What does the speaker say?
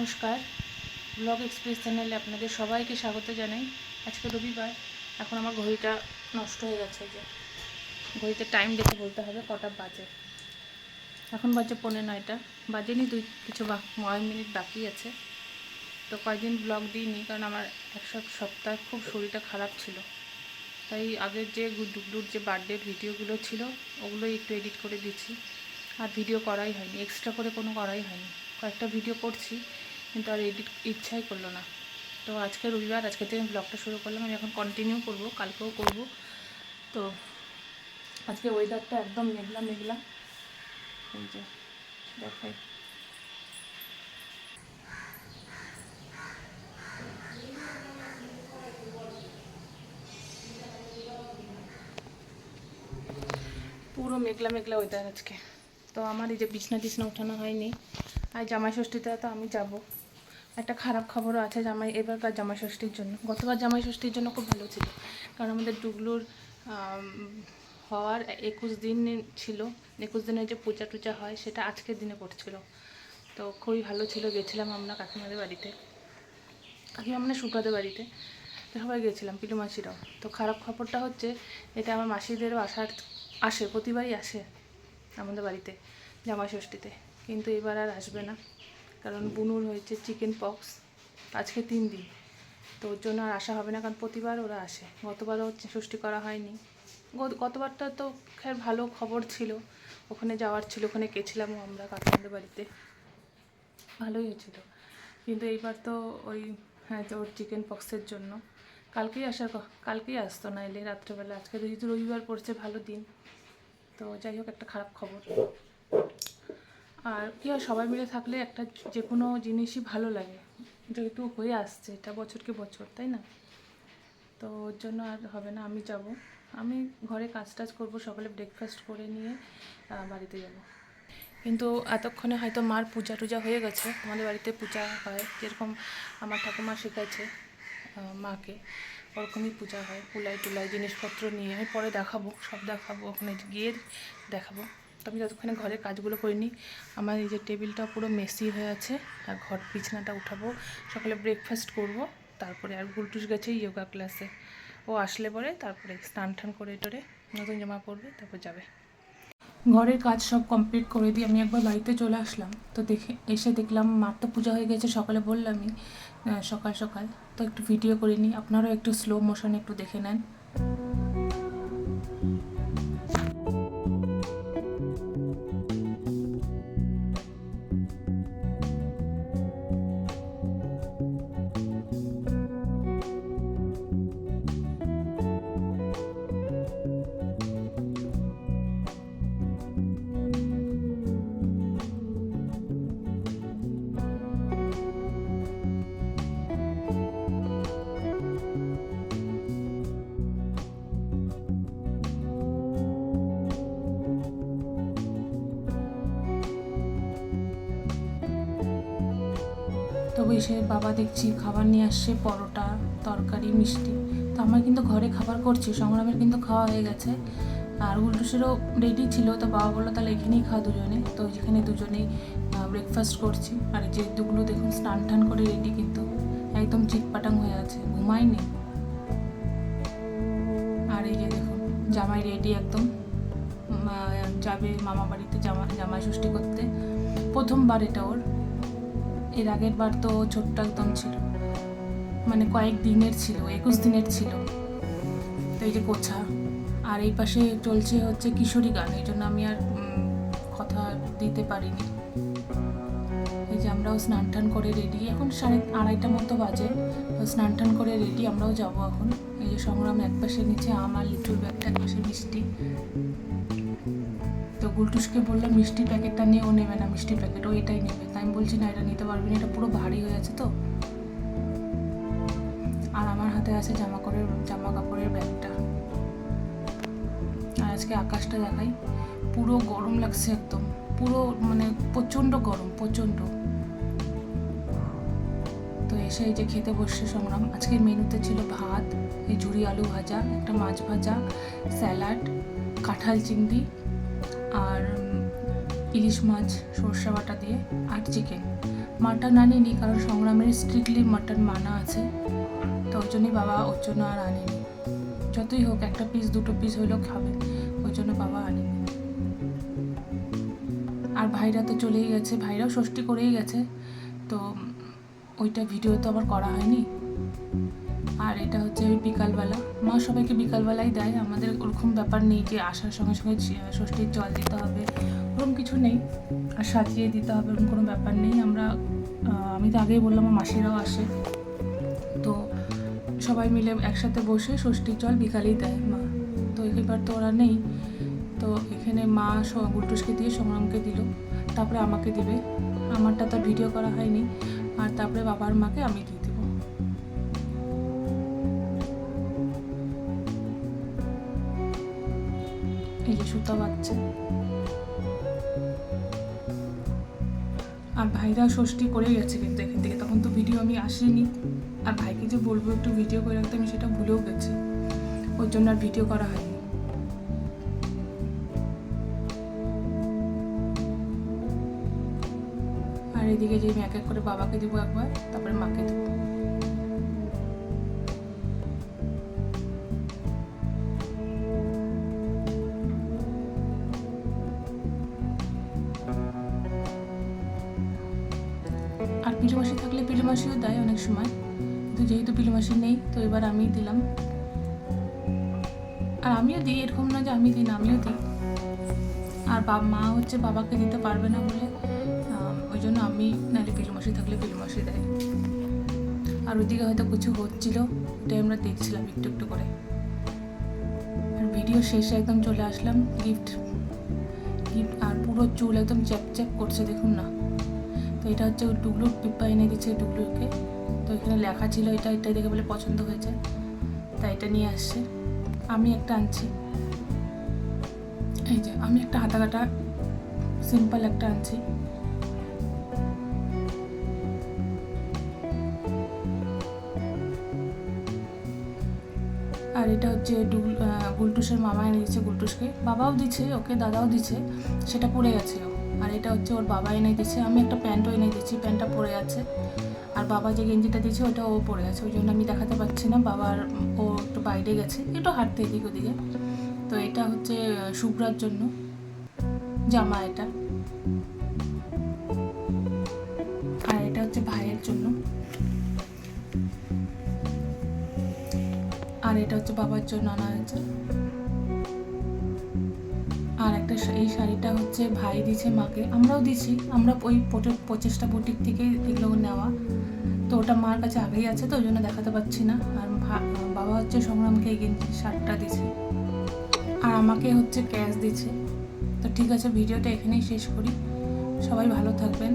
নমস্কার, blog express চ্যানেলে আপনাদের সবাইকে স্বাগত জানাই। আজকে রবিবার, এখন আমার ঘড়িটা নষ্ট হয়ে গেছে। যে ঘড়িতে টাইম দেখে বলতে হবে কটা বাজে। এখন বাজে 8:45, বাজেনি কিছু মিনিট বাকি আছে। তো কয়েকদিন ব্লগ দিইনি, কারণ আমার এক সপ্তাহ খুব শরীরটা খারাপ ছিল। তাই আগের যে ডুগডুর যে বার্থডের ভিডিওগুলো ছিল ওগুলোই একটু এডিট করে দিচ্ছি, আর ভিডিও করাই হয়নি, এক্সট্রা করে কোনো করাই হয়নি। কয়েকটা ভিডিও করছি কিন্তু আর এডিট ইচ্ছাই করলো না। তো আজকে রবিবার, আজকে থেকে ব্লগটা শুরু করলাম। আমি এখন কন্টিনিউ করব, কালকেও করব। তো আজকে ওয়েদারটা একদম মেঘলা মেঘলা, এই যে দেখাই। পুরো মেঘলা মেঘলা ওয়েদার আজকে। তো আমার এই যে বিছনা টিছনা ওঠানো হয়নি, আর জামাই ষষ্ঠীতে তো আমি যাব। একটা খারাপ খবরও আছে এবারকার জামাই ষষ্ঠীর জন্য। গতবার জামাই ষষ্ঠীর জন্য খুব ভালো ছিল, কারণ আমাদের ডুগলুর হওয়ার 21 দিন ছিল। 21 দিনের যে পূজা টুজা হয় সেটা আজকের দিনে পড়ছিল। তো খুবই ভালো ছিল। গেছিলাম আমরা কাকিমাদের বাড়িতে, কাকিমা মানে সুকাদের বাড়িতে। তো সবাই গেছিলাম, পিলু মাসিরাও। তো খারাপ খবরটা হচ্ছে, এটা আমার মাসিদেরও আসে, প্রতিবারই আসে আমাদের বাড়িতে জামাই ষষ্ঠীতে, কিন্তু এবার আর আসবে না, কারণ বুনুর হয়েছে চিকেন পক্স। আজকে 3 দিন, তো ওর জন্য আর আসা হবে না, কারণ প্রতিবার ওরা আসে। গতবারও ষষ্ঠী করা হয়নি। গতবারটা তো খের ভালো খবর ছিল, ওখানে যাওয়ার ছিল, ওখানে গেছিলামও আমরা কাকিমাদের বাড়িতে, ভালোই হয়েছিল। কিন্তু এইবার তো ওই ওর চিকেন পক্সের জন্য কালকেই আসতো, না এলে রাত্রেবেলা। আজকে যেহেতু রবিবার পড়ছে, ভালো দিন। তো যাই হোক, একটা খারাপ খবর। আর কী হয়, সবাই মিলে থাকলে একটা যে কোনো জিনিসই ভালো লাগে, যেহেতু হয়ে আসছে এটা বছরকে বছর, তাই না? তো ওর জন্য আর হবে না, আমি যাব। আমি ঘরে কাজ টাজ করবো, সকালে ব্রেকফাস্ট করে নিয়ে বাড়িতে যাব। কিন্তু এতক্ষণে হয়তো মার পূজা টুজা হয়ে গেছে। আমাদের বাড়িতে পূজা হয়, যেরকম আমার ঠাকুমা শেখাইছে মাকে, ওরকমই পূজা হয়। কুলাই টুলাই জিনিসপত্র নিয়ে আমি পরে দেখাবো, সব দেখাবো, ওখানে গিয়ে দেখাবো। তো আমি যতক্ষণে ঘরের কাজগুলো করে নিই। আমার এই যে টেবিলটা পুরো মেসি হয়ে আছে, আর ঘর বিছানাটা উঠাবো, সকালে ব্রেকফাস্ট করব। তারপরে আর গুলটুস গেছে যোগা ক্লাসে, ও আসলে পরে তারপরে স্নান টান করে টরে নতুন জামা পরবে, তারপর যাবে। ঘরের কাজ সব কমপ্লিট করে দিয়ে আমি একবার বাড়িতে চলে আসলাম। তো এসে দেখলাম মার তো পূজা হয়ে গেছে, সকালে বললামই সকাল সকাল। তো একটু ভিডিও করে নিই, আপনারাও একটু স্লো মোশনে একটু দেখে নেন। তবে এসে বাবা দেখছি খাবার নিয়ে আসছে, পরোটা, তরকারি, মিষ্টি। তো আমার কিন্তু ঘরে খাবার করছি, সংগ্রামের কিন্তু খাওয়া হয়ে গেছে, আর উল্টুসেরও রেডি ছিল। তো বাবা বললো তাহলে এখানেই খাওয়া দুজনে। তো যেখানে দুজনেই ব্রেকফাস্ট করছি। আর যে দুগুলো দেখুন স্নান টান করে রেডি, কিন্তু একদম চিটপাটাং হয়ে আছে, ঘুমায়নি। আর এই যে দেখুন জামাই রেডি একদম, যাবে মামা বাড়িতে জামাই ষষ্ঠী করতে। প্রথমবার এটা ওর, এর আগের বার তো ছোট্ট একদম ছিল, মানে কয়েক দিনের ছিল, 21 দিনের ছিল। তো এই যে কোছা, আর এই পাশে চলছে হচ্ছে কিশোরী গান, এই জন্য আমি আর কথা দিতে পারিনি। এই যে আমরাও স্নান টান করে রেডি, এখন 2:30 মতো বাজে। তো স্নান টান করে রেডি, আমরাও যাবো এখন। এই যে সংগ্রাম এক পাশে নিচে আমার লিটুর ব্যাগটা, এক পাশে মিষ্টি। তো গুলটুসকে বললাম মিষ্টির প্যাকেটটা নিয়ে, ও নেবে না মিষ্টির প্যাকেট, ও এটাই নেবে। তাই আমি বলছি না, এটা নিতে পারবি না, এটা পুরো ভারী হয়ে আছে। তো আর আমার হাতে আছে জামা কাপড়ের ব্যাগটা। আর আজকে আকাশটা দেখাই, পুরো গরম লাগছে একদম, পুরো মানে প্রচণ্ড গরম, প্রচণ্ড। তো এসে এই যে খেতে বসছে সংগ্রাম। আজকের মেনুতে ছিল ভাত, এই ঝুরি আলু ভাজা, একটা মাছ ভাজা, স্যালাড, কাঁঠাল চিংড়ি, আর ইলিশ মাছ সরষে বাটা দিয়ে, আর চিকেন। মাটন আনিনি, কারণ সংগ্রামের স্ট্রিক্টলি মাটন মানা আছে, তো ওই জন্যই বাবা ওর জন্য আর আনেনি। যতই হোক একটা পিস দুটো পিস হইলেও খাবে, ওই জন্য বাবা আনেনি। আর ভাইরা তো চলেই গেছে, ভাইরাও ষষ্ঠী করেই গেছে, তো ওইটা ভিডিও তো আবার করা হয়নি। আর এটা হচ্ছে ওই বিকালবেলা, মা সবাইকে বিকালবেলাই দেয়, আমাদের ওরকম ব্যাপার নেই যে আসার সঙ্গে সঙ্গে ষষ্ঠীর জল দিতে হবে, ওরকম কিছু নেই, আর সাজিয়ে দিতে হবে ওরকম কোনো ব্যাপার নেই। আমি তো আগেই বললাম আমার মাসিরাও আসে, তো সবাই মিলে একসাথে বসে ষষ্ঠীর জল বিকালেই দেয় মা। তো এবার তো ওরা নেই, তো এখানে মা গুলটুসকে দিয়ে সংগ্রামকে দিল, তারপরে আমাকে দিবে, আমারটা তো ভিডিও করা হয়নি, আর তারপরে বাবার মাকে আমি দিয়ে দেবো। এই যে সুতা বাচ্চা। আর ভাইরা ষষ্ঠী করে গেছে কিন্তু এখান থেকে, তখন তো ভিডিও আমি আসিনি, আর ভাইকে যে বলবো একটু ভিডিও করে রাখতে, আমি সেটা ভুলেও গেছি, ওর জন্য আর ভিডিও করা হয়নি। আর এদিকে যে আমি এক এক করে বাবাকে দেবো একবার, তারপরে মাকে দেবো। আর পিলুমাসি থাকলে পিলুমাসিও দেয় অনেক সময়, কিন্তু যেহেতু পিলুমাসি নেই, তো এবার আমিই দিলাম। আর আমিও দিই, এরকম না যে আমি দিই না, আমিও দিই। আর মা হচ্ছে বাবাকে দিতে পারবে না বলে, ওই জন্য আমি, নাহলে পিলুমাসি থাকলে পিলুমাসি দেয়। আর ওইদিকে হয়তো কিছু হচ্ছিলো, ওটাই আমরা দেখছিলাম একটু একটু করে। আর ভিডিও শেষে একদম চলে আসলাম, গিফট। আর পুরো চুল একদম চ্যাপ চ্যাপ করছে, দেখুন না। তো এটা হচ্ছে ওই টুকলুর পিপ্পা এনে দিচ্ছে টুকলুকে, তো এখানে লেখা ছিল এটা দেখে বলে পছন্দ হয়েছে, তাই এটা নিয়ে আসছে। আমি একটা আনছি, এই যে আমি একটা হাতা কাটা সিম্পল একটা আনছি। আর এটা হচ্ছে গুলটুসের মামা এনে দিচ্ছে গুলটুসকে, বাবাও দিচ্ছে ওকে, দাদাও দিচ্ছে, সেটা পরে গেছে ও। আর এটা হচ্ছে ওর বাবা এনে দিচ্ছে, আমি একটা প্যান্টও এনে দিচ্ছি, প্যান্টটা পরে আছে। আর বাবা যে গেঞ্জিটা দিচ্ছে ওটা ও পরে আছে, ওই জন্য আমি দেখাতে পারছি না। ও একটু বাইরে গেছে, একটু হাঁটতে এদিক ওদিকে। তো এটা হচ্ছে শুভ্রার জন্য জামা এটা। আর এটা হচ্ছে ভাইয়ের জন্য। আর এটা হচ্ছে বাবার জন্য আনা হয়েছে। আর একটা এই শাড়িটা হচ্ছে ভাই দিচ্ছে মাকে, আমরাও দিচ্ছি, আমরা ওই প্রচেষ্টা বুটিক থেকে এগুলো নেওয়া, তো ওটা মার কাছে আগেই আছে, তো ওই জন্য দেখাতে পাচ্ছি না। আর বাবা হচ্ছে সংগ্রামকে এই গেঞ্জি শার্টটা দিচ্ছে, আর আমাকে হচ্ছে ক্যাশ দিচ্ছে। তো ঠিক আছে, ভিডিওটা এখানেই শেষ করি, সবাই ভালো থাকবেন।